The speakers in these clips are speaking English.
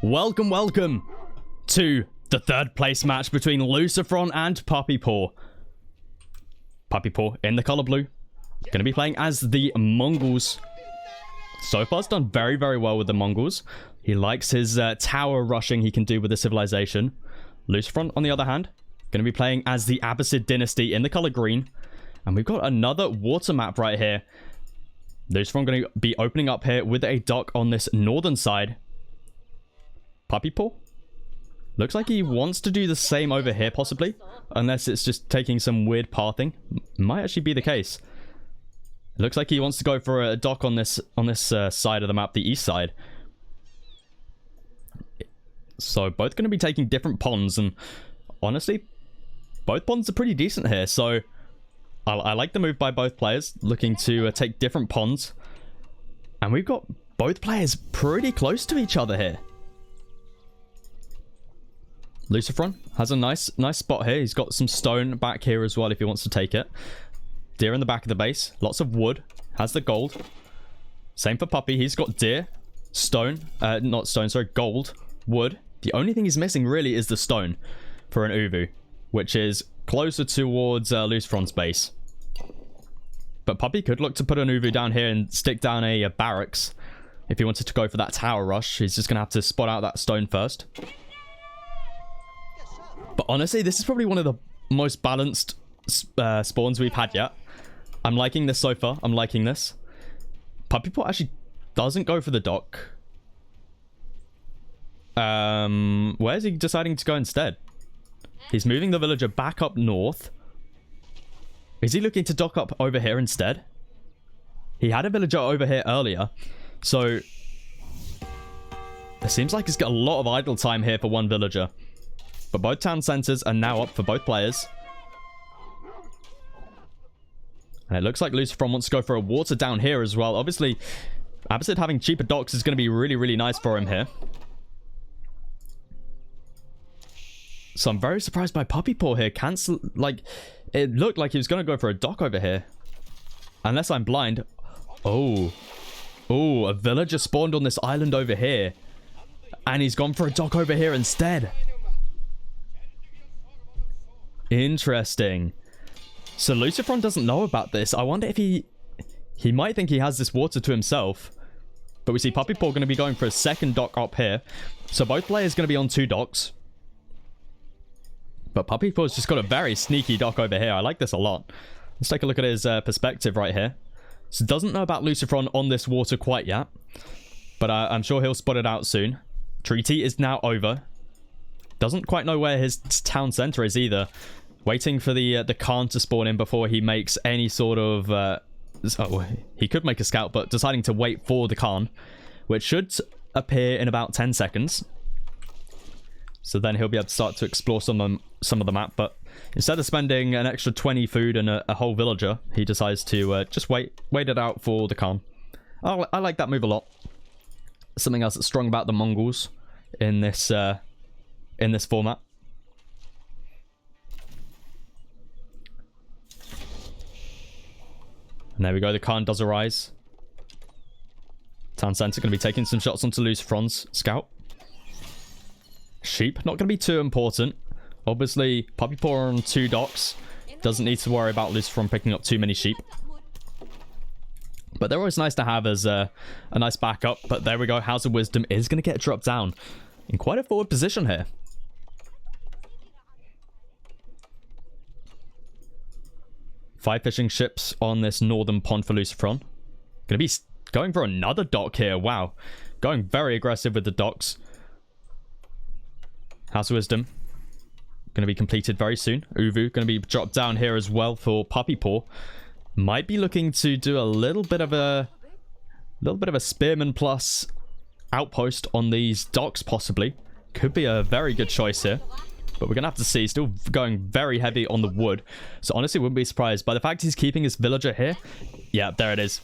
Welcome to the third place match between Lucifron and PuppyPaw. PuppyPaw in the color blue. Going to be playing as the Mongols. So far, it's done very, very well with the Mongols. He likes his tower rushing he can do with the civilization. Lucifron, on the other hand, going to be playing as the Abbasid dynasty in the color green. And we've got another water map right here. Lucifron going to be opening up here with a dock on this northern side. PuppyPaw looks like he wants to do the same over here, possibly. Unless it's just taking some weird pathing. Might actually be the case. It looks like he wants to go for a dock on this side of the map, the east side. So both going to be taking different ponds, and honestly, both ponds are pretty decent here. So I like the move by both players, looking to take different ponds. And we've got both players pretty close to each other here. Lucifron has a nice spot here. He's got some stone back here as well if he wants to take it. Deer in the back of the base. Lots of wood. Has the gold. Same for Puppy. He's got deer, stone, not stone, sorry, gold, wood. The only thing he's missing really is the stone for an Uvu, which is closer towards Lucifron's base. But Puppy could look to put an Uvu down here and stick down a barracks. If he wanted to go for that tower rush, he's just going to have to spot out that stone first. But honestly, this is probably one of the most balanced spawns we've had yet. I'm liking this so far. I'm liking this. PuppyPaw actually doesn't go for the dock. Where's he deciding to go instead? He's moving the villager back up north. Is he looking to dock up over here instead? He had a villager over here earlier. So it seems like he's got a lot of idle time here for one villager. But both town centers are now up for both players. And it looks like Lucifron wants to go for a water down here as well. Obviously, Abbasid having cheaper docks is going to be really, really nice for him here. So I'm very surprised by PuppyPaw here. Cancel, like, it looked like he was going to go for a dock over here. Unless I'm blind. Oh, a villager spawned on this island over here. And he's gone for a dock over here instead. Interesting. So Lucifron doesn't know about this. I wonder if he might think he has this water to himself. But we see PuppyPaw going to be going for a second dock up here. So both players going to be on two docks. But PuppyPaw's just got a very sneaky dock over here. I like this a lot. Let's take a look at his perspective right here. So doesn't know about Lucifron on this water quite yet. But I'm sure he'll spot it out soon. Treaty is now over. Doesn't quite know where his town center is either. Waiting for the Khan to spawn in before he makes any sort of... oh, he could make a scout, but deciding to wait for the Khan, which should appear in about 10 seconds. So then he'll be able to start to explore some of the map. But instead of spending an extra 20 food and a whole villager, he decides to just wait it out for the Khan. I like that move a lot. Something else that's strong about the Mongols in this format. And there we go, the Khan does arise. Town center going to be taking some shots onto Lucifron's scout. Sheep, not going to be too important. Obviously, PuppyPaw on two docks. Doesn't need to worry about Lucifron picking up too many sheep. But they're always nice to have as a nice backup. But there we go, House of Wisdom is going to get dropped down in quite a forward position here. Five fishing ships on this northern pond for Lucifron. Gonna be going for another dock here. Wow. Going very aggressive with the docks. House of Wisdom. Gonna be completed very soon. Uvu gonna be dropped down here as well for PuppyPaw. Might be looking to do a little bit of a spearman plus outpost on these docks possibly. Could be a very good choice here. But we're going to have to see. Still going very heavy on the wood. So honestly, wouldn't be surprised. By the fact he's keeping his villager here. Yeah, there it is.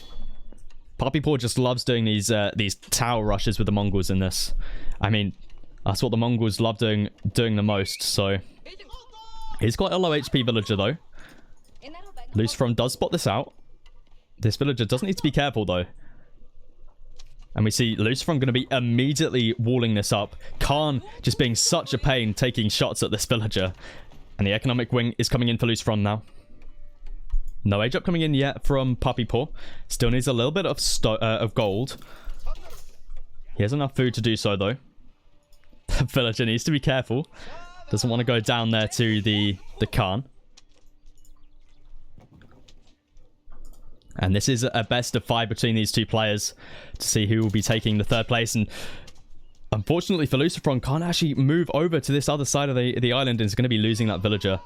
PuppyPaw just loves doing these tower rushes with the Mongols in this. I mean, that's what the Mongols love doing the most. So he's quite a low HP villager though. Lucifron does spot this out. This villager doesn't need to be careful though. And we see Lucifron going to be immediately walling this up. Khan just being such a pain, taking shots at this villager. And the economic wing is coming in for Lucifron now. No age up coming in yet from PuppyPaw. Still needs a little bit of gold. He has enough food to do so, though. The villager needs to be careful. Doesn't want to go down there to the Khan. And this is a best of 5 between these two players to see who will be taking the 3rd place. And unfortunately for Lucifron, can't actually move over to this other side of the island and is going to be losing that villager.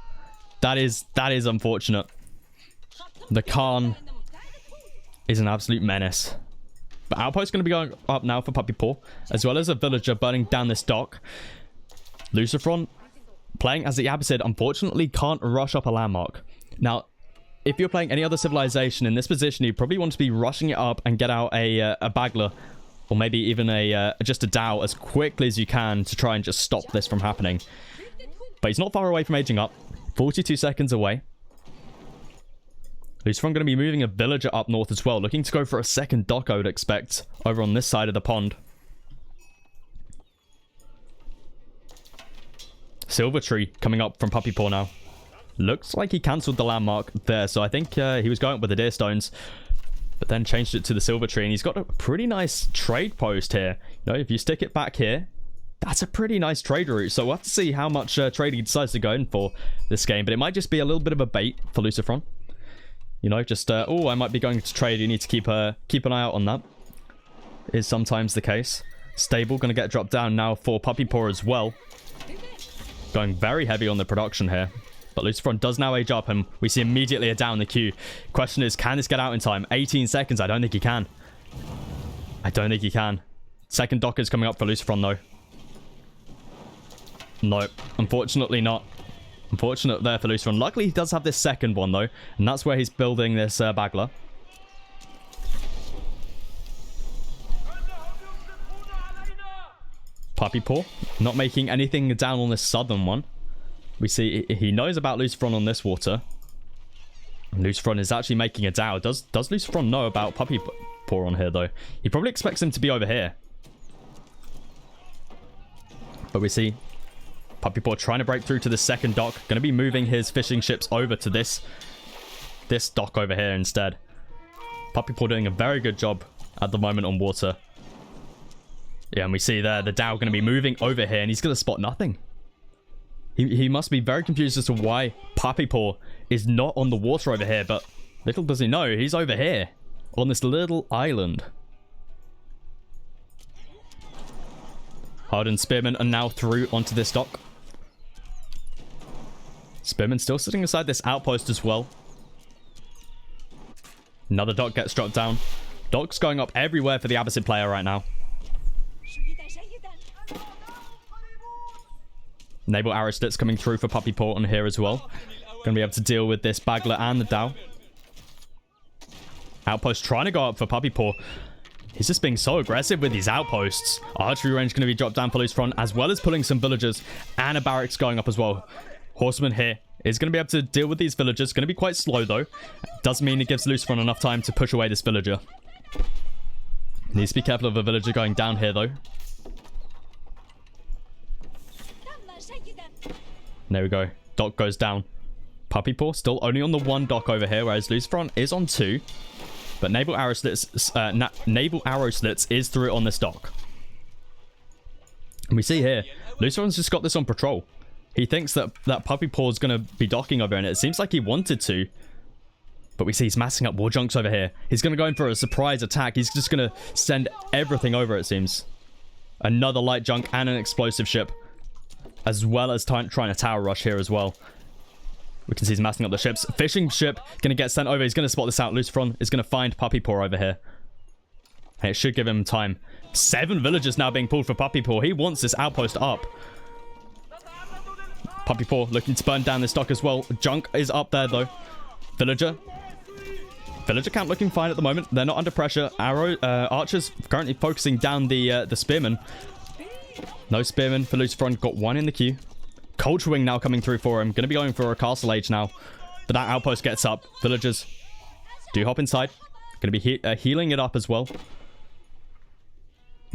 That is unfortunate. The Khan is an absolute menace. But Outpost going to be going up now for PuppyPaw, as well as a villager burning down this dock. Lucifron, playing as the Abbasid, unfortunately can't rush up a landmark. Now, if you're playing any other civilization in this position, you probably want to be rushing it up and get out a Bagler, or maybe even just a Dao as quickly as you can to try and just stop this from happening. But he's not far away from aging up. 42 seconds away. Lucifron going to be moving a villager up north as well, looking to go for a 2nd dock, I would expect, over on this side of the pond. Silver Tree coming up from PuppyPaw now. Looks like he cancelled the landmark there, so I think he was going with the deer stones, but then changed it to the Silver Tree, and he's got a pretty nice trade post here. You know, if you stick it back here, that's a pretty nice trade route, so we'll have to see how much trade he decides to go in for this game, but it might just be a little bit of a bait for Lucifron. You know, just, oh, I might be going to trade, you need to keep an eye out on that. Is sometimes the case. Stable going to get dropped down now for PuppyPaw as well. Going very heavy on the production here. But Lucifron does now age up, and we see immediately a down the queue. Question is, can this get out in time? 18 seconds. I don't think he can. I don't think he can. 2nd dock is coming up for Lucifron, though. Nope. Unfortunately not. Unfortunate there for Lucifron. Luckily, he does have this 2nd one, though. And that's where he's building this Bagler. PuppyPaw not making anything down on this southern one. We see he knows about Lucifron on this water. Lucifron is actually making a Dao. Does Lucifron know about PuppyPaw on here, though? He probably expects him to be over here. But we see PuppyPaw trying to break through to the 2nd dock. Going to be moving his fishing ships over to this dock over here instead. PuppyPaw doing a very good job at the moment on water. Yeah, and we see there the Dao going to be moving over here, and he's going to spot nothing. He must be very confused as to why PuppyPaw is not on the water over here, but little does he know, he's over here on this little island. Hardened Spearmen are now through onto this dock. Spearmen still sitting inside this outpost as well. Another dock gets dropped down. Docks going up everywhere for the Abbasid player right now. Naval arrow slits coming through for PuppyPaw on here as well. Going to be able to deal with this Bagler and the Dao. Outpost trying to go up for PuppyPaw. He's just being so aggressive with these outposts. Archery range going to be dropped down for Lucifron, as well as pulling some villagers and a barracks going up as well. Horseman here is going to be able to deal with these villagers. Going to be quite slow though. Does mean it gives Lucifron enough time to push away this villager. Needs to be careful of a villager going down here though. There we go. Dock goes down. PuppyPaw still only on the 1 dock over here, whereas Lucifron is on 2. But Naval Arrow Slits is through on this dock. And we see here, Lucifron's just got this on patrol. He thinks that PuppyPaw is going to be docking over, and it seems like he wanted to. But we see he's massing up war junks over here. He's going to go in for a surprise attack. He's just going to send everything over, it seems. Another light junk and an explosive ship. As well as trying to tower rush here as well. We can see he's massing up the ships. Fishing ship going to get sent over. He's going to spot this out. Lucifron is going to find PuppyPaw over here. And it should give him time. 7 villagers now being pulled for PuppyPaw. He wants this outpost up. PuppyPaw looking to burn down this dock as well. Junk is up there though. Villager camp looking fine at the moment. They're not under pressure. Archers currently focusing down the spearmen. No spearmen for Lucifron. Got 1 in the queue. Culture Wing now coming through for him. Going to be going for a castle age now. But that outpost gets up. Villagers do hop inside. Going to be healing it up as well.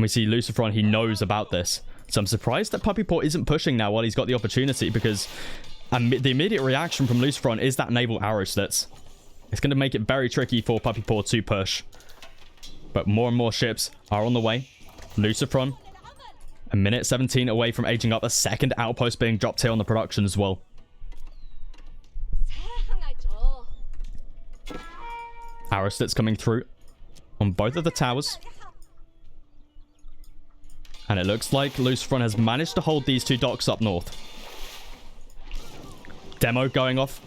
We see Lucifron, he knows about this. So I'm surprised that PuppyPaw isn't pushing now while he's got the opportunity, because the immediate reaction from Lucifron is that naval arrow slits. It's going to make it very tricky for PuppyPaw to push. But more and more ships are on the way. Lucifron, a minute 17 away from aging up. A second outpost being dropped here on the production as well. Arrow slits coming through on both of the towers. And it looks like Lucifron has managed to hold these two docks up north. Demo going off.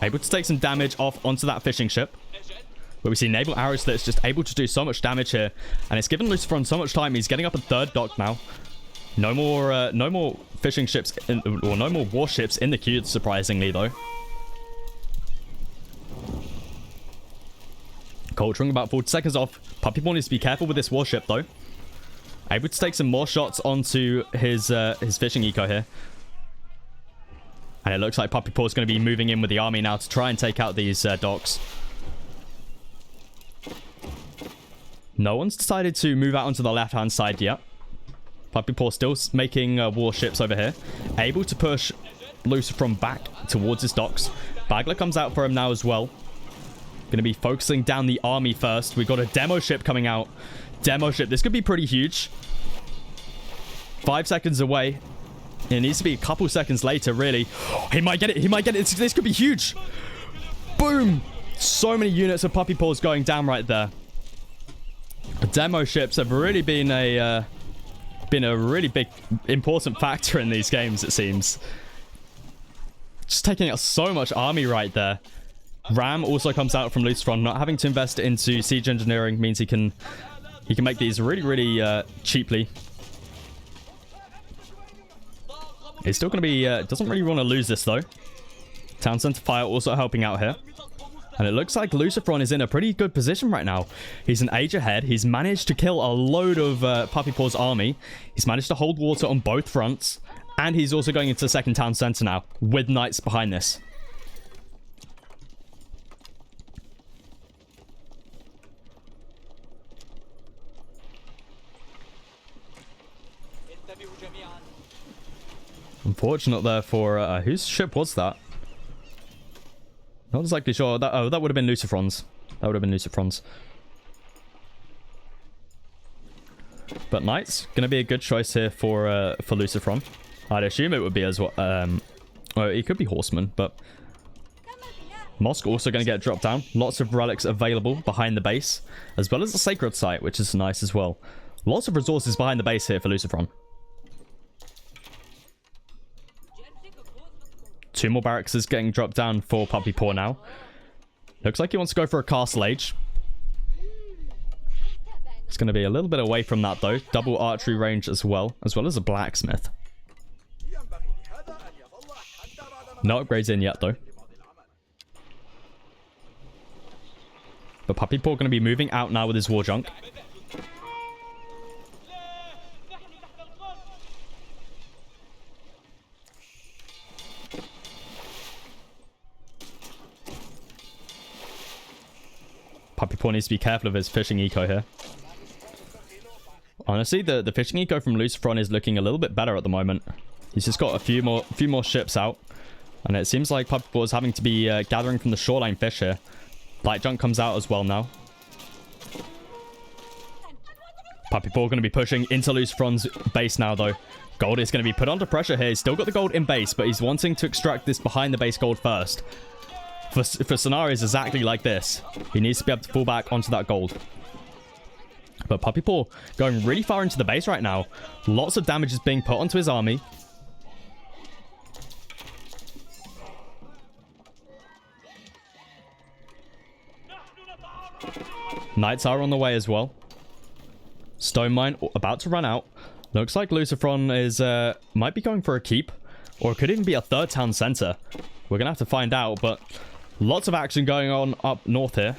Able to take some damage off onto that fishing ship. But we see naval arrow slits just able to do so much damage here. And it's given Lucifron so much time. He's getting up a third dock now. No more fishing ships, or no more warships in the queue, surprisingly, though. Culturing about 40 seconds off. PuppyPaw needs to be careful with this warship, though. Able to take some more shots onto his fishing eco here. And it looks like PuppyPaw is going to be moving in with the army now to try and take out these docks. No one's decided to move out onto the left-hand side yet. PuppyPaw still making warships over here. Able to push Lucifron back towards his docks. Bagler comes out for him now as well. Going to be focusing down the army first. We've got a demo ship coming out. Demo ship. This could be pretty huge. 5 seconds away. It needs to be a couple seconds later, really. He might get it. He might get it. This could be huge. Boom. So many units of PuppyPaws going down right there. The demo ships have really been a really big, important factor in these games, it seems. Just taking out so much army right there. Ram also comes out from Lucifron. Not having to invest into siege engineering means he can make these really, really cheaply. He's still going to be... doesn't really want to lose this, though. Town Center Fire also helping out here. And it looks like Lucifron is in a pretty good position right now. He's an age ahead. He's managed to kill a load of PuppyPaw's army. He's managed to hold water on both fronts. And he's also going into the second town center now, with knights behind this. Unfortunate there for... whose ship was that? Not exactly sure. That would have been Lucifron's. That would have been Lucifron's. But knights, going to be a good choice here for Lucifron. I'd assume it would be as well. Well, it could be horseman, but... Mosque also going to get dropped down. Lots of relics available behind the base, as well as the sacred site, which is nice as well. Lots of resources behind the base here for Lucifron. 2 more barracks is getting dropped down for PuppyPaw now. Looks like he wants to go for a castle age. It's going to be a little bit away from that, though. Double archery range as well as a blacksmith. No upgrades in yet, though. But PuppyPaw going to be moving out now with his war junk. PuppyPaw needs to be careful of his fishing eco here. Honestly, the fishing eco from Lucifron is looking a little bit better at the moment. He's just got a few more ships out. And it seems like PuppyPaw is having to be gathering from the shoreline fish here. Light junk comes out as well now. PuppyPaw going to be pushing into Lucifron's base now, though. Gold is going to be put under pressure here. He's still got the gold in base, but he's wanting to extract this behind the base gold first. For scenarios exactly like this, he needs to be able to fall back onto that gold. But PuppyPaw going really far into the base right now. Lots of damage is being put onto his army. Knights are on the way as well. Stone mine about to run out. Looks like Lucifron is might be going for a keep, or it could even be a third town center. We're gonna have to find out, but lots of action going on up north here.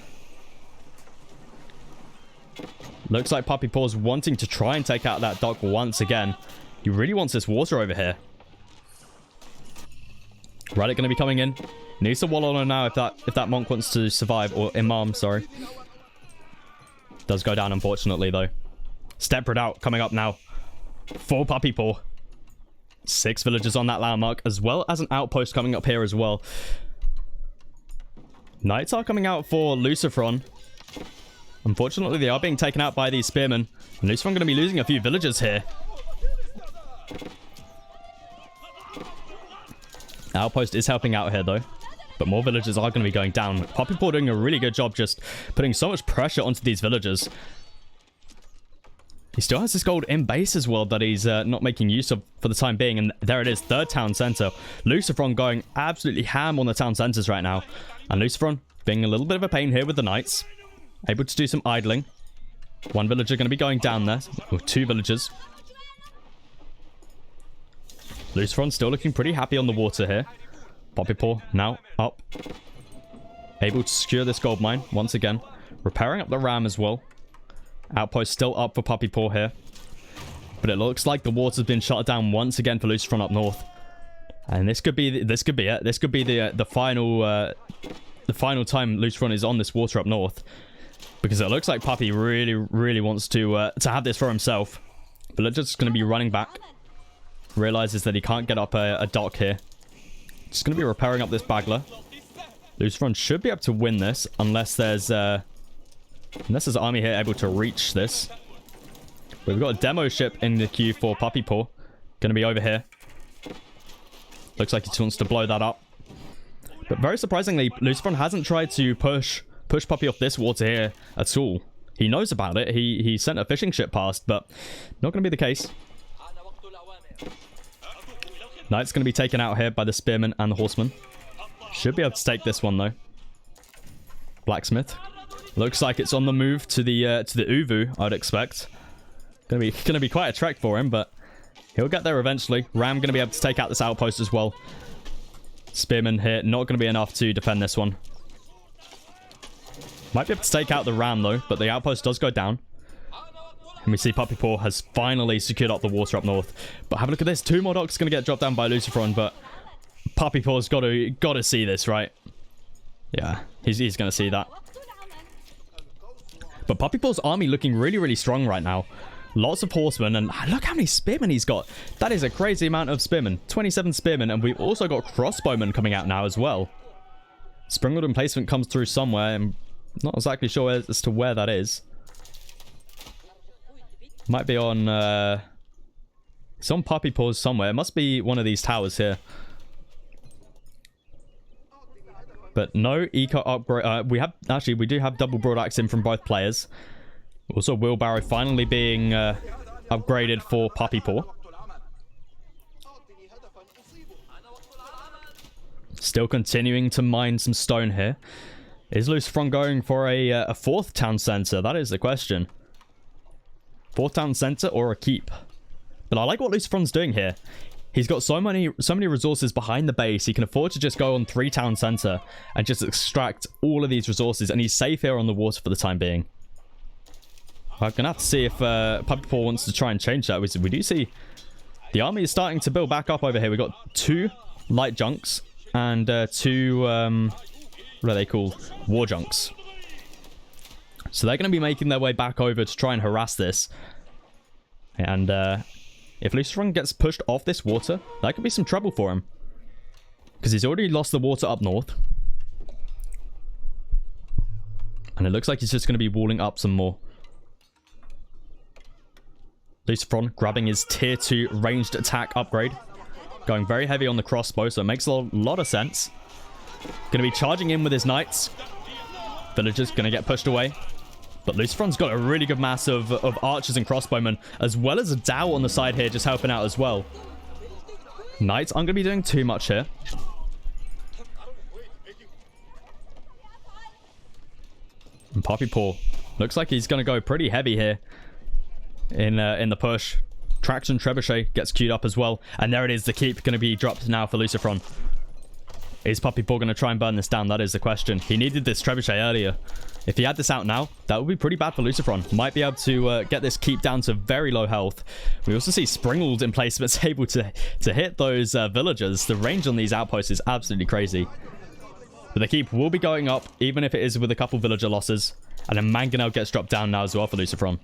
Looks like PuppyPaw's wanting to try and take out that dock once again. He really wants this water over here. Relic going to be coming in. Needs to wall on her now if that monk wants to survive, or imam, sorry. Does go down, unfortunately, though. Step Redoubt coming up now for PuppyPaw. 6 villagers on that landmark, as well as an outpost coming up here as well. Knights are coming out for Lucifron. Unfortunately, they are being taken out by these spearmen. And Lucifron going to be losing a few villagers here. Outpost is helping out here, though. But more villagers are going to be going down. PuppyPaw doing a really good job just putting so much pressure onto these villagers. He still has this gold in base as well that he's not making use of for the time being. And there it is, 3rd town center. Lucifron going absolutely ham on the town centers right now. And Lucifron being a little bit of a pain here with the knights. Able to do some idling. 1 villager going to be going down there. Or 2 villagers. Lucifron still looking pretty happy on the water here. PuppyPaw now up. Able to secure this gold mine once again. Repairing up the ram as well. Outpost still up for PuppyPaw here. But it looks like the water's been shut down once again for Lucifron up north. And this could be it. This could be the final time Lucifron is on this water up north. Because it looks like Puppy really wants to have this for himself. But it's just going to be running back. Realizes that he can't get up a dock here. Just going to be repairing up this Bagler. Lucifron should be able to win this unless there's army here able to reach this. But we've got a demo ship in the queue for PuppyPaw. Going to be over here. Looks like he just wants to blow that up. But very surprisingly, Lucifron hasn't tried to push Puppy off this water here at all. He knows about it. He sent a fishing ship past, but not going to be the case. Knight's going to be taken out here by the spearmen and the horsemen. Should be able to take this one though. Blacksmith. Looks like it's on the move to the Uvu, I'd expect. Gonna be quite a trek for him, but he'll get there eventually. Ram gonna be able to take out this outpost as well. Spearman here, not gonna be enough to defend this one. Might be able to take out the ram though, but the outpost does go down. And we see PuppyPaw has finally secured up the water up north. But have a look at this. 2 more docks going to get dropped down by Lucifron, but PuppyPaw's got to see this, right? Yeah, he's going to see that. But PuppyPaw's army looking really strong right now. Lots of horsemen, and look how many spearmen he's got. That is a crazy amount of spearmen. 27 spearmen, and we've also got crossbowmen coming out now as well. Springled emplacement comes through somewhere. I'm not exactly sure as to where that is. Might be on, it's on PuppyPaw somewhere. It must be one of these towers here. But no eco upgrade. We do have double broadaxe in from both players. Also, wheelbarrow finally being upgraded for PuppyPaw. Still continuing to mine some stone here. Is Lucifron going for a 4th town center? That is the question. 4th town center or a keep. But I like what Lucifron's doing here. He's got so many resources behind the base. He can afford to just go on 3 town center and just extract all of these resources. And he's safe here on the water for the time being. I'm gonna have to see if PuppyPaw wants to try and change that. We do see the army is starting to build back up over here. We've got 2 light junks and 2 what are they called? War junks. So they're going to be making their way back over to try and harass this. And if Lucifron gets pushed off this water, that could be some trouble for him. Because he's already lost the water up north. And it looks like he's just going to be walling up some more. Lucifron grabbing his tier 2 ranged attack upgrade. Going very heavy on the crossbow, so it makes a lot of sense. Going to be charging in with his knights. Villagers going to get pushed away. But Lucifron's got a really good mass of archers and crossbowmen, as well as a Dow on the side here just helping out as well. Knights aren't going to be doing too much here. And PuppyPaw looks like he's going to go pretty heavy here in the push. Traction Trebuchet gets queued up as well. And there it is, the keep going to be dropped now for Lucifron. Is PuppyPaw going to try and burn this down? That is the question. He needed this Trebuchet earlier. If he had this out now, that would be pretty bad for Lucifron. Might be able to get this keep down to very low health. We also see Springled emplacements able to hit those villagers. The range on these outposts is absolutely crazy. But the keep will be going up, even if it is with a couple villager losses. And then Mangonel gets dropped down now as well for Lucifron.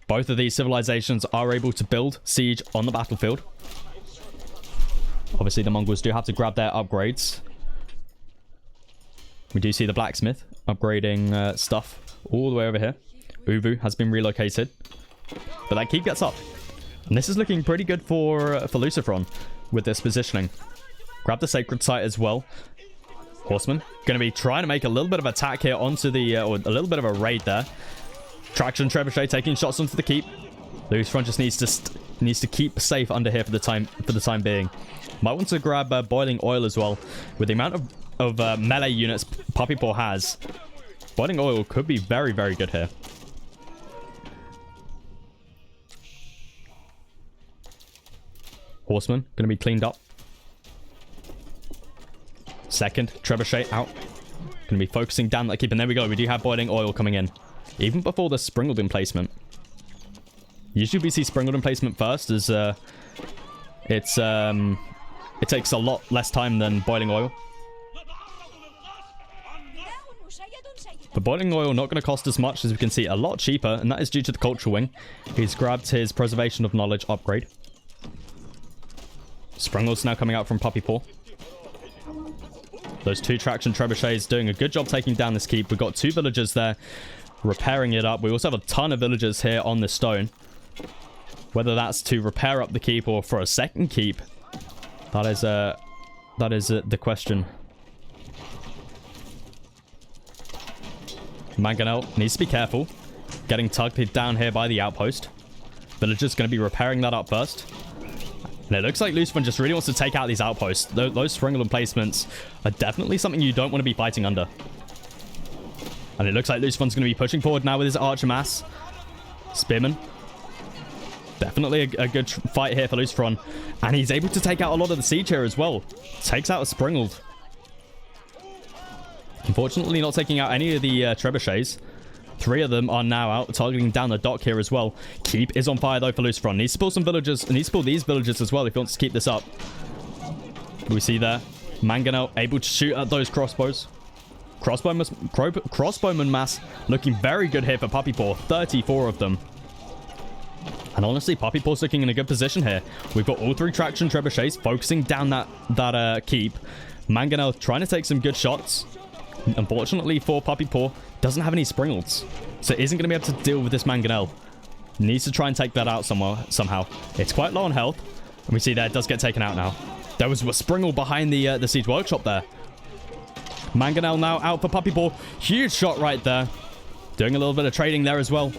Both of these civilizations are able to build siege on the battlefield. Obviously, the Mongols do have to grab their upgrades. We do see the blacksmith upgrading stuff all the way over here. Uvu has been relocated. But that keep gets up. And this is looking pretty good for Lucifron with this positioning. Grab the sacred site as well. Horseman going to be trying to make a little bit of attack here onto the, or a little bit of a raid there. Traction Trebuchet taking shots onto the keep. Lucifron just needs to keep safe under here for the time being. Might want to grab boiling oil as well. With the amount of melee units PuppyPaw has, boiling oil could be very, very good here. Horseman going to be cleaned up. Second Trebuchet out. Going to be focusing down that keep. And there we go. We do have boiling oil coming in. Even before the Springleton placement. Usually we see Springleton placement first, as it takes a lot less time than boiling oil. But boiling oil not going to cost as much, as we can see, a lot cheaper, and that is due to the culture wing. He's grabbed his preservation of knowledge upgrade. Sprungle's now coming out from PuppyPaw. Those two traction trebuchets doing a good job taking down this keep. We've got two villagers there repairing it up. We also have a ton of villagers here on the stone. Whether that's to repair up the keep or for a second keep, that is the question. Mangonel needs to be careful. Getting tugged down here by the outpost. Villagers going to be repairing that up first. And it looks like Lucifron just really wants to take out these outposts. Those Springle placements are definitely something you don't want to be fighting under. And it looks like Lucifron's going to be pushing forward now with his archer mass. Spearman. Definitely a good fight here for Lucifron. And he's able to take out a lot of the siege here as well. Takes out a Springled. Unfortunately, not taking out any of the trebuchets. Three of them are now out, targeting down the dock here as well. Keep is on fire, though, for Lucifron. Needs to pull some villagers, and needs to pull these villagers as well if he wants to keep this up. We see there, Mangonel able to shoot at those crossbows. Crossbowman mass looking very good here for PuppyPaw. 34 of them. And honestly, PuppyPaw's looking in a good position here. We've got all three traction trebuchets focusing down that keep. Mangonel trying to take some good shots. Unfortunately for PuppyPaw, doesn't have any Springleds, so isn't going to be able to deal with this Mangonel. Needs to try and take that out somehow. It's quite low on health, and we see that it does get taken out now. There was a Springle behind the Siege Workshop there. Mangonel now out for PuppyPaw. Huge shot right there. Doing a little bit of trading there as well.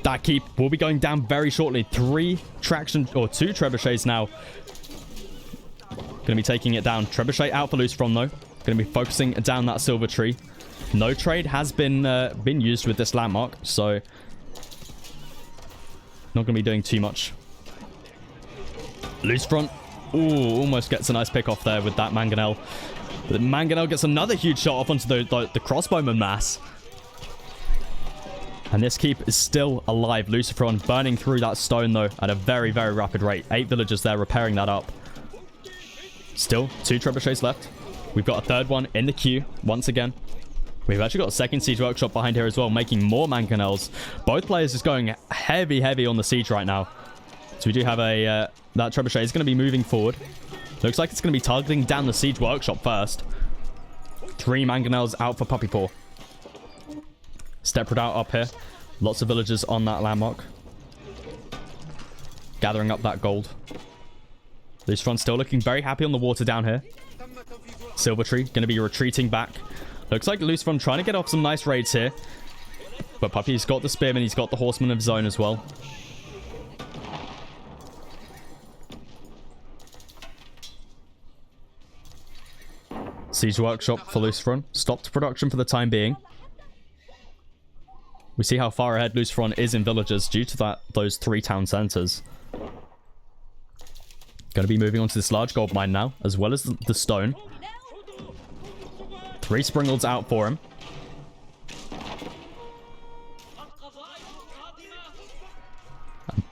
That keep will be going down very shortly. Two trebuchets now. Going to be taking it down. Trebuchet out for Lucifron though. Going to be focusing down that silver tree. No trade has been used with this landmark, so not going to be doing too much. Lucifron, ooh, almost gets a nice pick off there with that Mangonel. But Mangonel gets another huge shot off onto the crossbowman mass. And this keep is still alive. Lucifron burning through that stone though at a very, very rapid rate. 8 villagers there repairing that up. Still 2 trebuchets left. We've got a third one in the queue once again. We've actually got a second siege workshop behind here as well, making more Mangonels. Both players just going heavy on the siege right now. So we do have that trebuchet is going to be moving forward. Looks like it's going to be targeting down the siege workshop first. 3 Mangonels out for PuppyPaw. Step Redoubt up here. Lots of villagers on that landmark. Gathering up that gold. Lucifron still looking very happy on the water down here. Silvertree going to be retreating back. Looks like Lucifron trying to get off some nice raids here. But Puppy's got the Spearman. He's got the Horseman of his own as well. Siege Workshop for Lucifron. Stopped production for the time being. We see how far ahead Lucifron is in villagers due to those 3 town centers. Going to be moving on to this large gold mine now, as well as the stone. 3 Springleds out for him.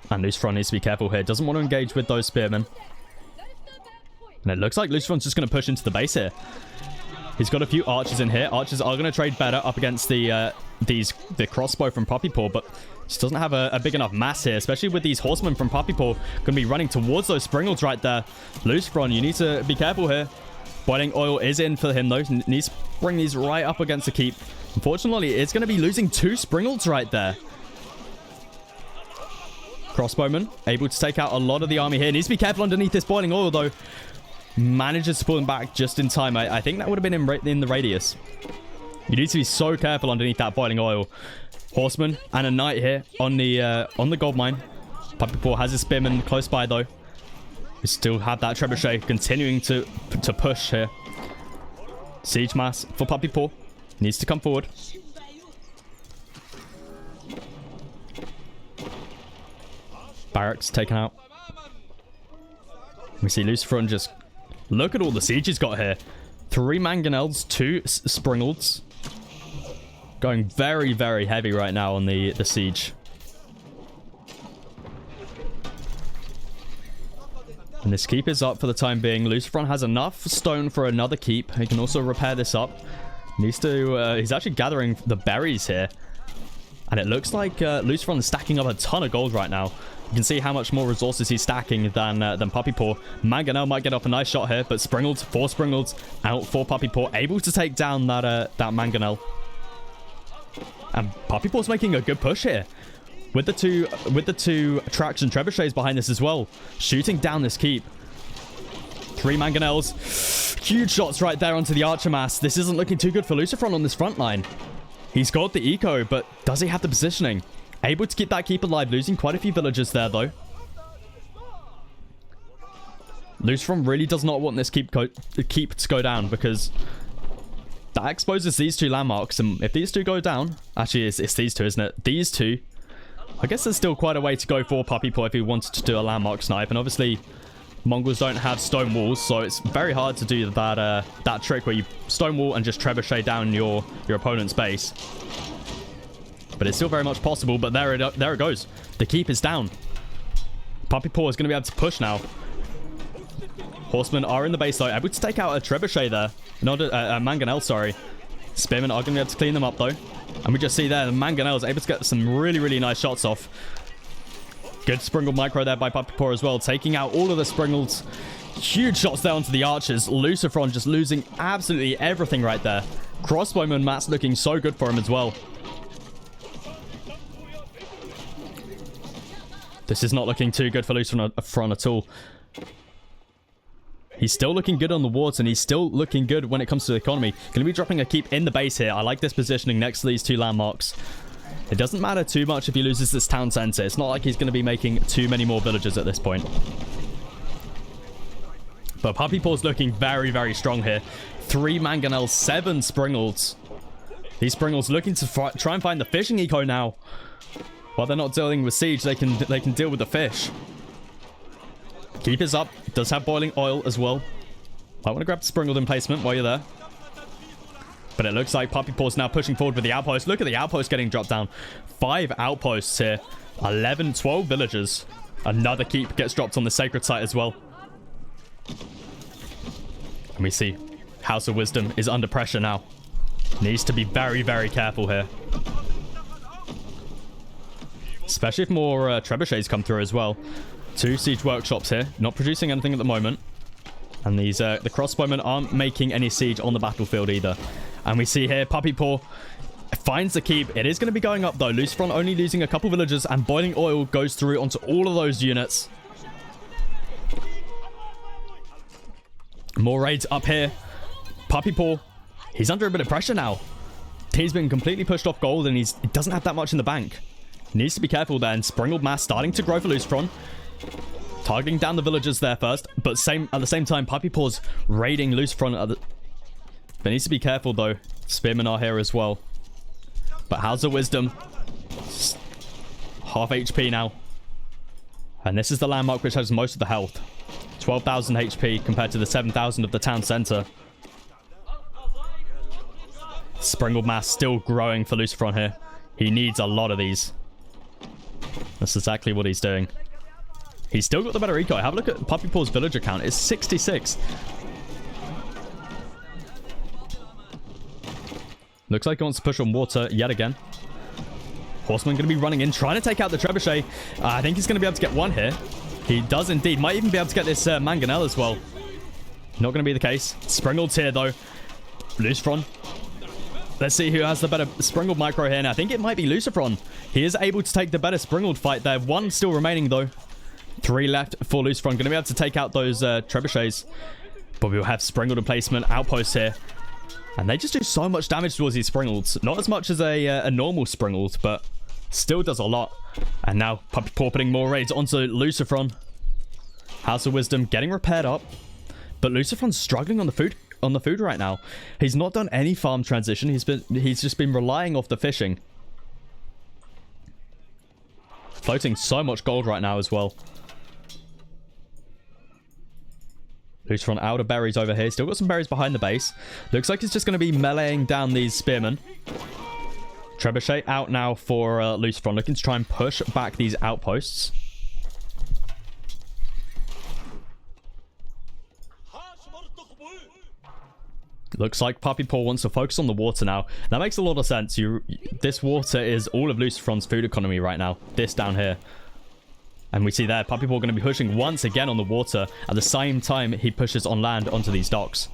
And Lucifron needs to be careful here. Doesn't want to engage with those spearmen. And it looks like Lucifron's just going to push into the base here. He's got a few archers in here. Archers are going to trade better up against the crossbow from PuppyPaw, but Just doesn't have a big enough mass here, especially with these horsemen from PuppyPaw going to be running towards those Springles right there. Lucifron, you need to be careful here. Boiling Oil is in for him, though. Needs to bring these right up against the keep. Unfortunately, it's going to be losing 2 Springles right there. Crossbowman, able to take out a lot of the army here. Needs to be careful underneath this Boiling Oil, though. Manages to pull him back just in time. I think that would have been in the radius. You need to be so careful underneath that Boiling Oil. Horseman and a knight here on the gold mine. PuppyPaw has his spearman close by, though. We still have that trebuchet continuing to push here. Siege mass for PuppyPaw. Needs to come forward. Barracks taken out. We see Lucifron just... Look at all the siege he's got here. 3 mangonels, 2 springles. Going very, very heavy right now on the siege. And this keep is up for the time being. Lucifron has enough stone for another keep. He can also repair this up. Needs to... he's actually gathering the berries here. And it looks like Lucifron is stacking up a ton of gold right now. You can see how much more resources he's stacking than PuppyPaw. Mangonel might get off a nice shot here, but Springled, 4 Springled out for PuppyPaw. Able to take down that Mangonel. And PuppyPaw's making a good push here. With the two traction trebuchets behind this as well. Shooting down this keep. 3 mangonels. Huge shots right there onto the archer mass. This isn't looking too good for Lucifron on this front line. He's got the eco, but does he have the positioning? Able to keep that keep alive. Losing quite a few villagers there, though. Lucifron really does not want this keep to go down, because that exposes these 2 landmarks. And if these 2 go down... Actually, it's these 2, isn't it? These 2... I guess there's still quite a way to go for PuppyPaw if he wanted to do a landmark snipe. And obviously, Mongols don't have stone walls, so it's very hard to do that trick where you stone wall and just trebuchet down your opponent's base. But it's still very much possible. But there it goes. The keep is down. PuppyPaw is going to be able to push now. Horsemen are in the base, though. Able to take out a trebuchet there. Not a mangonel, sorry. Spearmen are going to be able to clean them up, though. And we just see there, the mangonel is able to get some really, really nice shots off. Good Springle micro there by PuppyPaw as well. Taking out all of the Springles. Huge shots there onto the archers. Lucifron just losing absolutely everything right there. Crossbowman Matt's looking so good for him as well. This is not looking too good for Lucifron at all. He's still looking good on the wards, and he's still looking good when it comes to the economy. Going to be dropping a keep in the base here. I like this positioning next to these 2 landmarks. It doesn't matter too much if he loses this town center. It's not like he's going to be making too many more villagers at this point. But PuppyPaw's looking very, very strong here. 3 mangonels, 7 springles. These springles looking to try and find the fishing eco now. While they're not dealing with siege, they can deal with the fish. Keep is up. Does have boiling oil as well. I want to grab the Springled emplacement while you're there. But it looks like PuppyPaw's now pushing forward with the outpost. Look at the outpost getting dropped down. 5 outposts here. 11, 12 villagers. Another keep gets dropped on the sacred site as well. And we see House of Wisdom is under pressure now. Needs to be very, very careful here. Especially if more trebuchets come through as well. 2 siege workshops here. Not producing anything at the moment. And these the crossbowmen aren't making any siege on the battlefield either. And we see here PuppyPaw finds the keep. It is going to be going up though. Lucifron only losing a couple villagers, and boiling oil goes through onto all of those units. More raids up here. PuppyPaw, he's under a bit of pressure now. He's been completely pushed off gold, and he doesn't have that much in the bank. Needs to be careful there. And Springled mass starting to grow for Lucifron. Targeting down the villagers there first, but at the same time, PuppyPaw's raiding Lucifron. But needs to be careful though. Spearmen are here as well. But House of Wisdom, half HP now. And this is the landmark which has most of the health. 12,000 HP compared to the 7,000 of the town center. Springled mass still growing for Lucifron here. He needs a lot of these. That's exactly what he's doing. He's still got the better eco. Have a look at PuppyPaw's villager count. It's 66. Looks like he wants to push on water yet again. Horseman going to be running in, trying to take out the Trebuchet. I think he's going to be able to get one here. He does indeed. Might even be able to get this Mangonel as well. Not going to be the case. Springeld's here, though. Lucifron. Let's see who has the better Springled micro here. And I think it might be Lucifron. He is able to take the better Springled fight there. One still remaining, though. 3 left for Lucifron. Going to be able to take out those Trebuchets. But we'll have Springled replacement outposts here. And they just do so much damage towards these Springleds. Not as much as a normal Springled, but still does a lot. And now PuppyPaw putting more raids onto Lucifron. House of Wisdom getting repaired up. But Lucifron's struggling on the food right now. He's not done any farm transition. He's just been relying off the fishing. Floating so much gold right now as well. Lucifron out of berries over here. Still got some berries behind the base. Looks like he's just going to be meleeing down these spearmen. Trebuchet out now for Lucifron. Looking to try and push back these outposts. Looks like PuppyPaw wants to focus on the water now. That makes a lot of sense. This water is all of Lucifron's food economy right now. This down here. And we see there, PuppyPaw going to be pushing once again on the water. At the same time, he pushes on land onto these docks.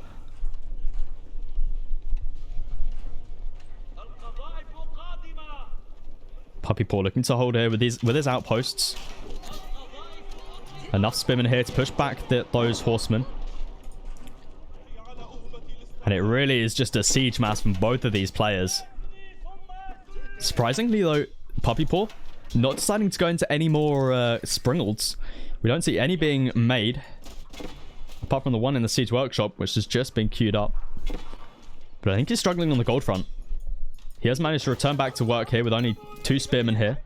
PuppyPaw looking to hold here with his outposts. Enough spearmen here to push back those horsemen. And it really is just a siege mass from both of these players. Surprisingly, though, PuppyPaw not deciding to go into any more Springleds. We don't see any being made. Apart from the one in the Siege Workshop, which has just been queued up. But I think he's struggling on the gold front. He has managed to return back to work here with only 2 spearmen here.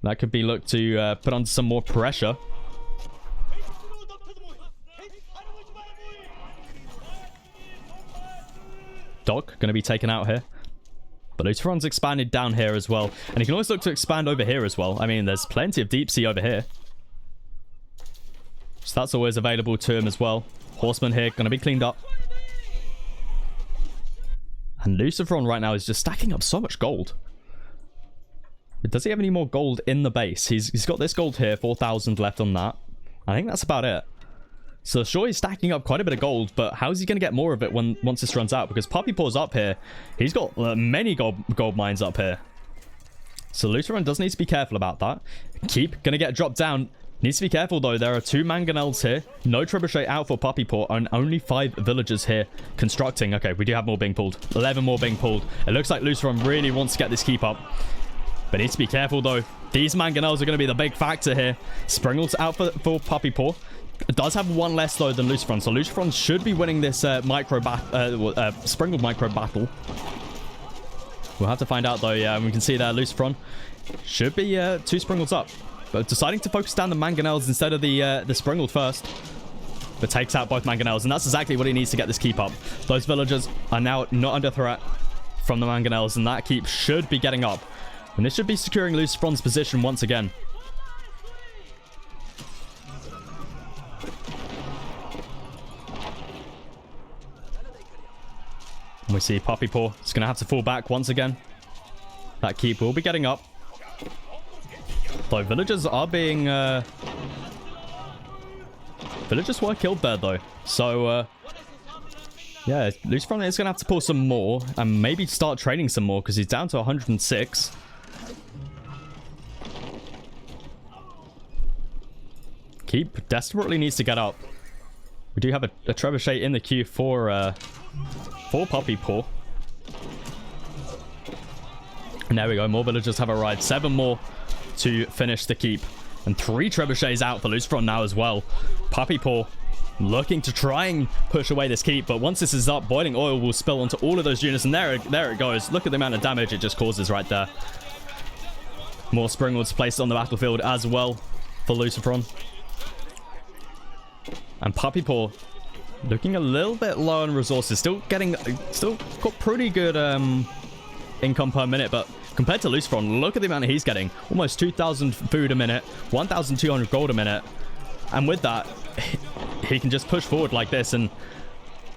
That could be looked to put under some more pressure. Dog going to be taken out here. But Lucifron's expanded down here as well. And he can always look to expand over here as well. I mean, there's plenty of deep sea over here. So that's always available to him as well. Horseman here going to be cleaned up. And Lucifron right now is just stacking up so much gold. But does he have any more gold in the base? He's got this gold here, 4,000 left on that. I think that's about it. So sure, he's stacking up quite a bit of gold, but how's he going to get more of it once this runs out? Because PuppyPaw's up here. He's got many gold mines up here. So Lucifron does need to be careful about that. Keep going to get dropped down. Needs to be careful, though. There are 2 Mangonels here. No Trebuchet out for PuppyPaw, and only 5 villagers here constructing. Okay, we do have more being pulled. 11 more being pulled. It looks like Lucifron really wants to get this keep up. But needs to be careful, though. These Mangonels are going to be the big factor here. Springled's out for PuppyPaw. It does have 1 less, though, than Lucifron. So Lucifron should be winning this Springled micro battle. We'll have to find out, though. Yeah, we can see there Lucifron should be 2 Springleds up. But deciding to focus down the Mangonels instead of the Springled first. But takes out both Mangonels. And that's exactly what he needs to get this keep up. Those villagers are now not under threat from the Mangonels. And that keep should be getting up. And this should be securing Lucifron's position once again. We see PuppyPaw is going to have to fall back once again. That keep will be getting up. Though villagers are being... Villagers were killed there, though. So, yeah, Lucifron is going to have to pull some more. And maybe start trading some more, because he's down to 106. Keep desperately needs to get up. We do have a Trebuchet in the queue for PuppyPaw. And there we go. More villagers have arrived. 7 more to finish the keep. And 3 Trebuchets out for Lucifron now as well. PuppyPaw looking to try and push away this keep. But once this is up, boiling oil will spill onto all of those units. And there it goes. Look at the amount of damage it just causes right there. More Springleds placed on the battlefield as well for Lucifron. And PuppyPaw looking a little bit low on resources. Still got pretty good income per minute, but compared to Lucifron, look at the amount he's getting. Almost 2,000 food a minute, 1,200 gold a minute. And with that, he can just push forward like this, and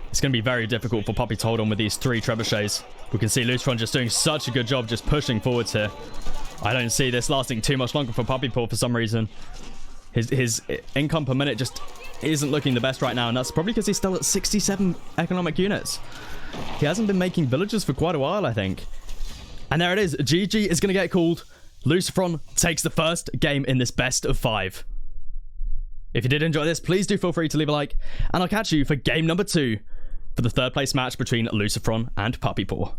it's going to be very difficult for Puppy to hold on with these 3 trebuchets. We can see Lucifron just doing such a good job just pushing forwards here. I don't see this lasting too much longer for PuppyPaw for some reason. His income per minute just isn't looking the best right now, and that's probably because he's still at 67 economic units. He hasn't been making villagers for quite a while, I think. And there it is. GG is going to get called. Lucifron takes the first game in this best of 5. If you did enjoy this, please do feel free to leave a like, and I'll catch you for game number 2 for the 3rd place match between Lucifron and PuppyPaw.